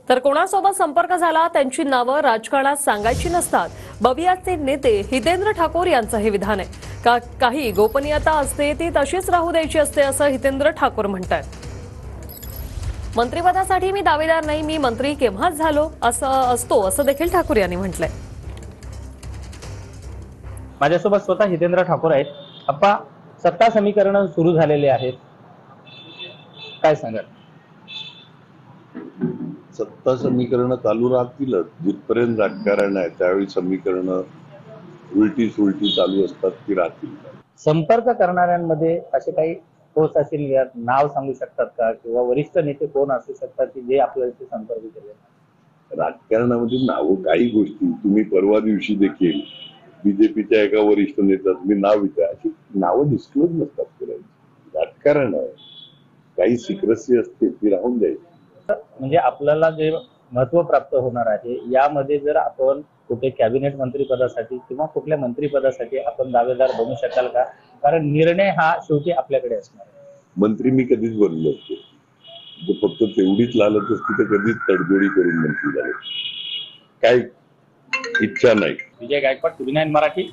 तर कोणासोबत संपर्क झाला त्यांची नावं राजकारणात सांगायची नसतात, बवियाचे नेते हितेंद्र ठाकूर यांचं हे विधान आहे। काही गोपनीयता असते ती तशीच राहू द्यायची असते असं हितेंद्र ठाकूर म्हणतात। मंत्रिपदासाठी मी दावेदार नाही, मी मंत्री केव्हाच झालो असं देखील ठाकूर यांनी म्हटलंय। माझ्यासोबत स्वतः हितेंद्र ठाकूर आहेत। अप्पा, सत्ता समीकरण सुरू झालेले आहेत, काय सांगाल? सत्ता समीकरण चालू राहतीलच जिथपर्यंत राजकारण आहे, त्यावेळी समीकरण उलटी सुलटी चालू असतात ती राहतील। संपर्क करणाऱ्यांमध्ये असे काही ठोस असेल नाव सांगू शकतात का, किंवा वरिष्ठ नेते कोण असू शकतात की जे आपल्याला संपर्क केले? राजकारणामध्ये नाव काही गोष्टी तुम्ही परवा दिवशी देखील बीजेपीच्या एका वरिष्ठ नेत्याचं तुम्ही नाव विचारा, अशी नावं डिस्क्लोज नसतात करायची। राजकारण आहे, काही सिक्रेसी असते ती राहून द्यायची। म्हणजे आपल्याला जे महत्व प्राप्त होणार आहे यामध्ये जर आपण कुठे कॅबिनेट मंत्रिपदासाठी किंवा कुठल्या मंत्रिपदासाठी आपण दावेदार बनू शकाल का? कारण निर्णय हा शेवटी आपल्याकडे असणार आहे। मंत्री मी कधीच बनलो असतो, जो फक्त तेवढीच लालच असती तर कधीच तडजोडी करून मंत्री झाले, काही इच्छा नाही। विजय गायकवाड, TV9 मराठी।